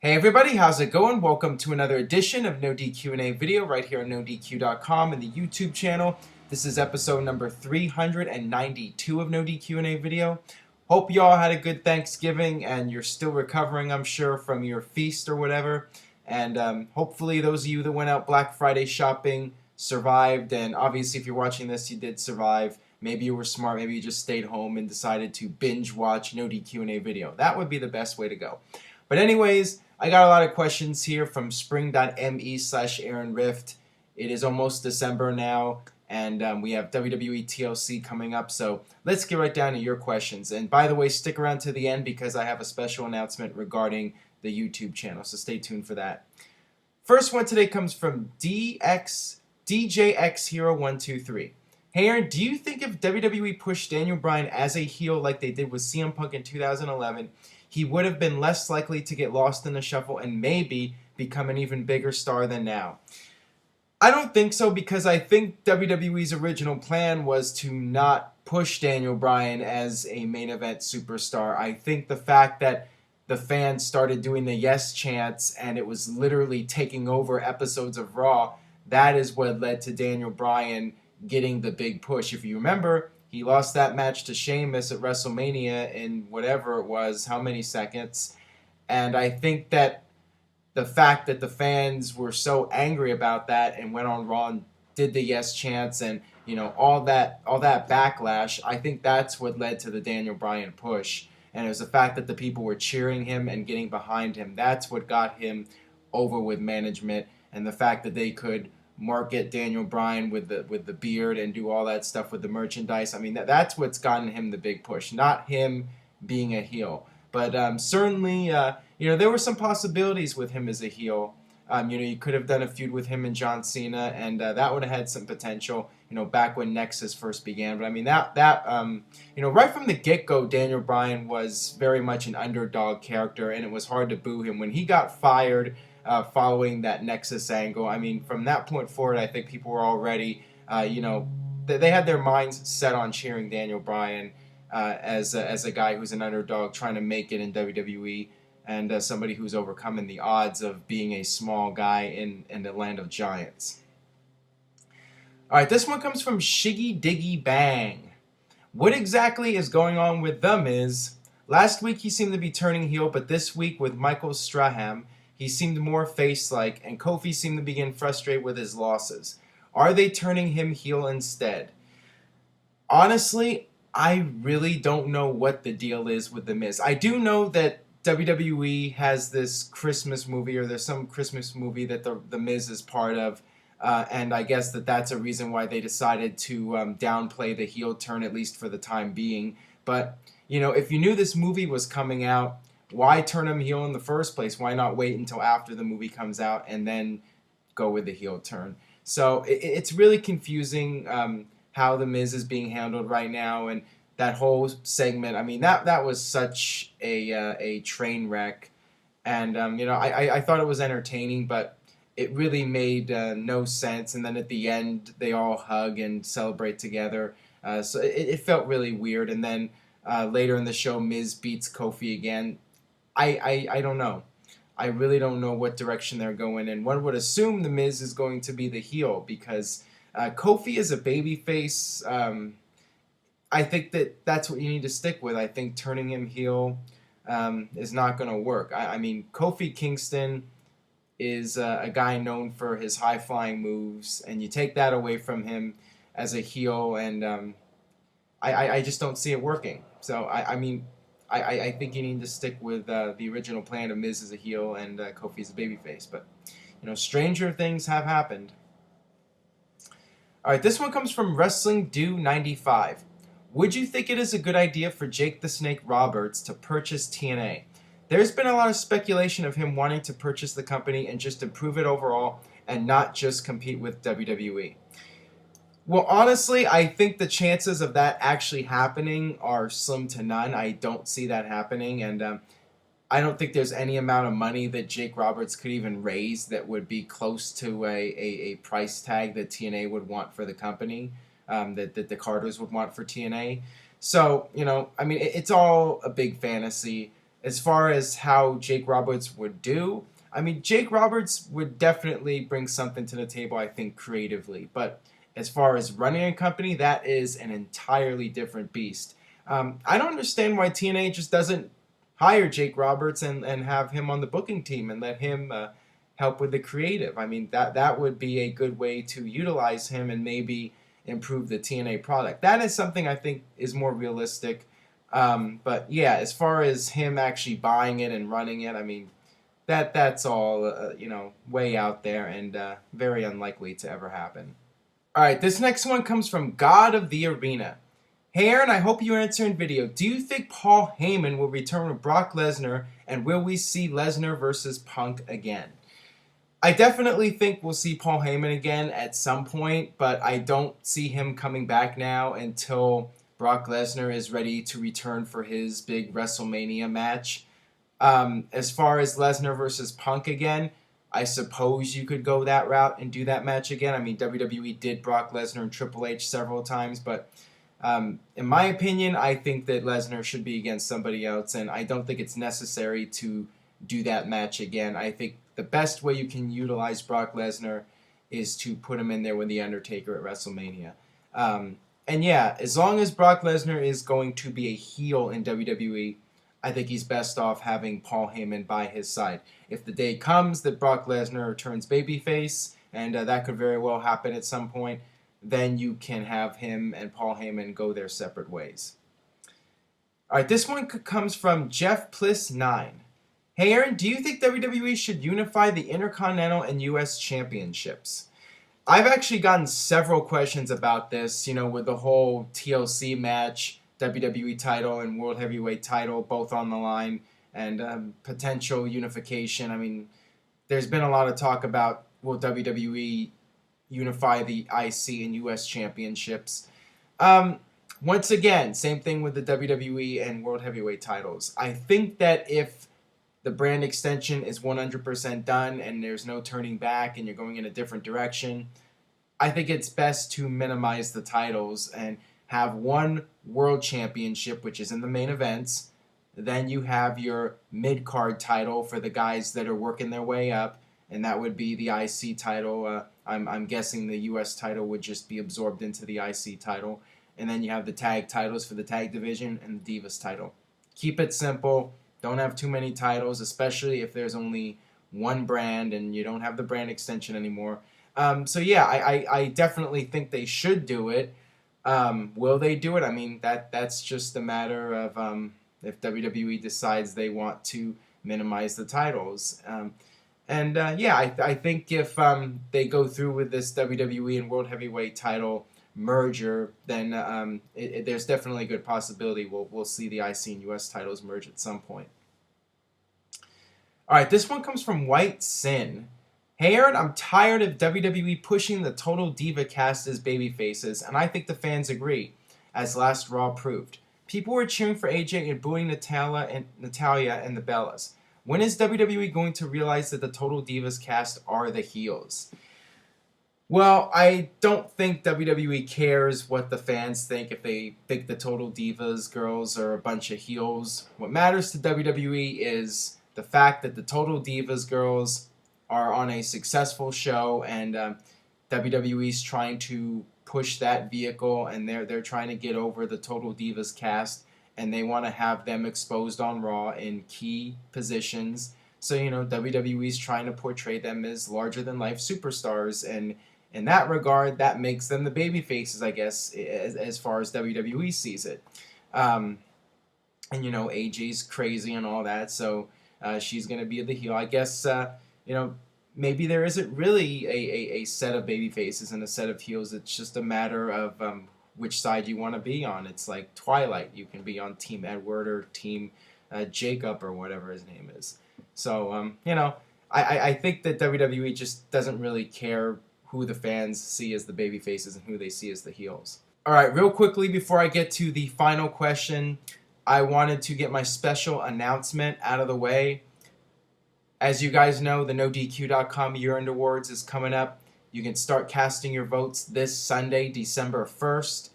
Hey everybody, how's it going? Welcome to another edition of NoDQ&A video right here on NoDQ.com and the YouTube channel. This is episode number 392 of NoDQ&A video. Hope you all had a good Thanksgiving and you're still recovering, I'm sure, from your feast or whatever. And hopefully those of you that went out Black Friday shopping survived, and obviously if you're watching this, you did survive. Maybe you were smart, maybe you just stayed home and decided to binge watch NoDQ&A video. That would be the best way to go. But anyways, I got a lot of questions here from spring.me/Aaron Rift. It is almost December now, and we have WWE TLC coming up, so let's get right down to your questions. And by the way, stick around to the end because I have a special announcement regarding the YouTube channel, so stay tuned for that. First one today comes from DJX Hero 123. Hey Aaron, do you think if WWE pushed Daniel Bryan as a heel like they did with CM Punk in 2011, he would have been less likely to get lost in the shuffle and maybe become an even bigger star than now? I don't think so, because I think WWE's original plan was to not push Daniel Bryan as a main event superstar. I think the fact that the fans started doing the yes chants and it was literally taking over episodes of Raw, that is what led to Daniel Bryan getting the big push. If you remember, he lost that match to Sheamus at WrestleMania in whatever it was, how many seconds. And I think that the fact that the fans were so angry about that and went on Raw and did the yes chants and, you know, all that backlash, I think that's what led to the Daniel Bryan push. And it was the fact that the people were cheering him and getting behind him. That's what got him over with management, and the fact that they could market Daniel Bryan with the beard and do all that stuff with the merchandise. I mean, that's what's gotten him the big push, not him being a heel. But certainly, there were some possibilities with him as a heel. You could have done a feud with him and John Cena, and that would have had some potential, back when Nexus first began. But I mean, right from the get-go, Daniel Bryan was very much an underdog character, and it was hard to boo him. When he got fired following that Nexus angle, I mean, from that point forward, I think people were already, they had their minds set on cheering Daniel Bryan as a guy who's an underdog trying to make it in WWE, and somebody who's overcoming the odds of being a small guy in the land of giants. All right, this one comes from Shiggy Diggy Bang. What exactly is going on with The Miz? Last week he seemed to be turning heel, but this week with Michael Strahan, he seemed more face-like, and Kofi seemed to begin frustrated with his losses. Are they turning him heel instead? Honestly, I really don't know what the deal is with The Miz. I do know that WWE has this Christmas movie, or there's some Christmas movie that the Miz is part of, and I guess that's a reason why they decided to downplay the heel turn, at least for the time being. But, if you knew this movie was coming out, why turn him heel in the first place? Why not wait until after the movie comes out and then go with the heel turn? So it's really confusing how The Miz is being handled right now, and that whole segment. I mean, that was such a train wreck, and I thought it was entertaining, but it really made no sense. And then at the end, they all hug and celebrate together, so it felt really weird. And then later in the show, Miz beats Kofi again. I don't know. I really don't know what direction they're going in. One would assume The Miz is going to be the heel because Kofi is a babyface. I think that's what you need to stick with. I think turning him heel is not going to work. I mean, Kofi Kingston is a guy known for his high-flying moves, and you take that away from him as a heel, and I just don't see it working. So, I think you need to stick with the original plan of Miz as a heel and Kofi as a babyface. But, stranger things have happened. All right, this one comes from Wrestling Do 95. Would you think it is a good idea for Jake the Snake Roberts to purchase TNA? There's been a lot of speculation of him wanting to purchase the company and just improve it overall and not just compete with WWE. Well, honestly, I think the chances of that actually happening are slim to none. I don't see that happening, and I don't think there's any amount of money that Jake Roberts could even raise that would be close to a price tag that TNA would want for the company, that the Carters would want for TNA. So, it's all a big fantasy. As far as how Jake Roberts would do, I mean, Jake Roberts would definitely bring something to the table, I think, creatively. But as far as running a company, that is an entirely different beast. I don't understand why TNA just doesn't hire Jake Roberts and have him on the booking team and let him help with the creative. I mean, that would be a good way to utilize him and maybe improve the TNA product. That is something I think is more realistic. But yeah, as far as him actually buying it and running it, I mean, that's all way out there and very unlikely to ever happen. All right, this next one comes from God of the Arena. Hey Aaron, I hope you answer in video. Do you think Paul Heyman will return with Brock Lesnar, and will we see Lesnar versus Punk again? I definitely think we'll see Paul Heyman again at some point, but I don't see him coming back now until Brock Lesnar is ready to return for his big WrestleMania match. As far as Lesnar versus Punk again, I suppose you could go that route and do that match again. I mean, WWE did Brock Lesnar and Triple H several times, but in my opinion, I think that Lesnar should be against somebody else, and I don't think it's necessary to do that match again. I think the best way you can utilize Brock Lesnar is to put him in there with The Undertaker at WrestleMania. And yeah, as long as Brock Lesnar is going to be a heel in WWE, I think he's best off having Paul Heyman by his side. If the day comes that Brock Lesnar turns babyface, and that could very well happen at some point, then you can have him and Paul Heyman go their separate ways. All right, this one comes from Jeff Pliss 9. Hey Aaron, do you think WWE should unify the Intercontinental and US Championships? I've actually gotten several questions about this, with the whole TLC match, WWE title and World Heavyweight title both on the line, and potential unification. I mean, there's been a lot of talk about will WWE unify the IC and US Championships. Once again, same thing with the WWE and World Heavyweight titles. I think that if the brand extension is 100% done and there's no turning back and you're going in a different direction, I think it's best to minimize the titles and have one World Championship, which is in the main events. Then you have your mid-card title for the guys that are working their way up, and that would be the IC title. I'm guessing the US title would just be absorbed into the IC title. And then you have the tag titles for the tag division and the Divas title. Keep it simple. Don't have too many titles, especially if there's only one brand and you don't have the brand extension anymore. So yeah, I definitely think they should do it. Will they do it? I mean, that's just a matter of if WWE decides they want to minimize the titles. I think if they go through with this WWE and World Heavyweight title merger, then there's definitely a good possibility we'll see the IC and US titles merge at some point. All right, this one comes from White Sin. Hey Aaron, I'm tired of WWE pushing the Total Diva cast as babyfaces, and I think the fans agree, as last Raw proved. People were cheering for AJ and booing Natalya and the Bellas. When is WWE going to realize that the Total Divas cast are the heels? Well, I don't think WWE cares what the fans think if they think the Total Divas girls are a bunch of heels. What matters to WWE is the fact that the Total Divas girls are on a successful show, and WWE's trying to push that vehicle, and they're trying to get over the Total Divas cast, and they want to have them exposed on Raw in key positions. So, WWE's trying to portray them as larger-than-life superstars, and in that regard, that makes them the baby faces, I guess, as far as WWE sees it. AJ's crazy and all that, so she's going to be the heel. I guess, maybe there isn't really a set of baby faces and a set of heels. It's just a matter of which side you want to be on. It's like Twilight. You can be on Team Edward or Team Jacob or whatever his name is. So, I think that WWE just doesn't really care who the fans see as the baby faces and who they see as the heels. All right, real quickly before I get to the final question, I wanted to get my special announcement out of the way. As you guys know, the NoDQ.com Year-End Awards is coming up. You can start casting your votes this Sunday, December 1st.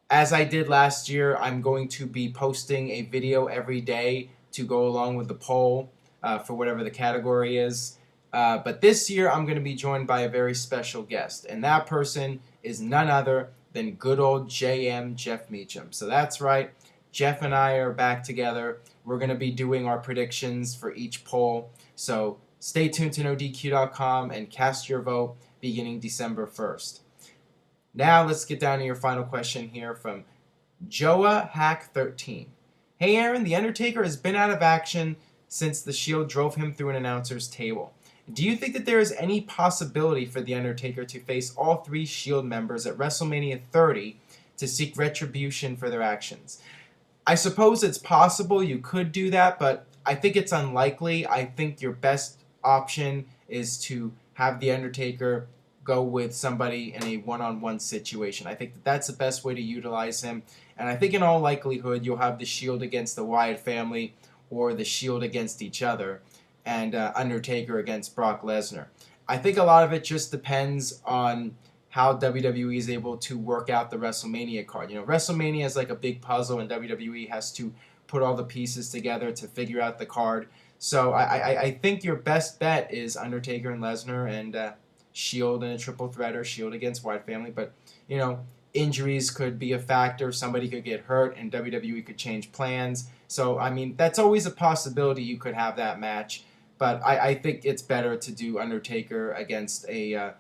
As I did last year, I'm going to be posting a video every day to go along with the poll for whatever the category is. But this year, I'm going to be joined by a very special guest, and that person is none other than good old JM Jeff Meacham. So that's right, Jeff and I are back together. We're going to be doing our predictions for each poll. So stay tuned to NoDQ.com and cast your vote beginning December 1st. Now let's get down to your final question here from Joa Hack 13. Hey Aaron, The Undertaker has been out of action since the Shield drove him through an announcer's table. Do you think that there is any possibility for The Undertaker to face all 3 Shield members at WrestleMania 30 to seek retribution for their actions? I suppose it's possible you could do that, but I think it's unlikely. I think your best option is to have The Undertaker go with somebody in a one-on-one situation. I think that that's the best way to utilize him. And I think in all likelihood, you'll have the Shield against the Wyatt family or the Shield against each other, and Undertaker against Brock Lesnar. I think a lot of it just depends on how WWE is able to work out the WrestleMania card. You know, WrestleMania is like a big puzzle, and WWE has to put all the pieces together to figure out the card. So I think your best bet is Undertaker and Lesnar, and Shield in a triple threat, or Shield against Wyatt family. But, you know, injuries could be a factor. Somebody could get hurt, and WWE could change plans. So, I mean, that's always a possibility you could have that match. But I think it's better to do Undertaker against a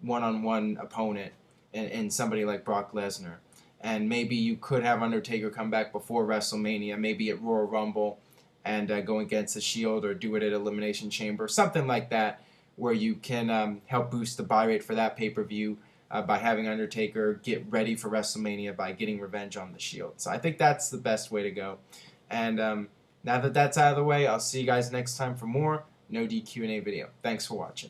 one-on-one opponent and somebody like Brock Lesnar. And maybe you could have Undertaker come back before WrestleMania, maybe at Royal Rumble, and go against the Shield, or do it at Elimination Chamber, something like that, where you can help boost the buy rate for that pay-per-view by having Undertaker get ready for WrestleMania by getting revenge on the Shield. So I think that's the best way to go. And now that that's out of the way, I'll see you guys next time for more No DQ&A video. Thanks for watching.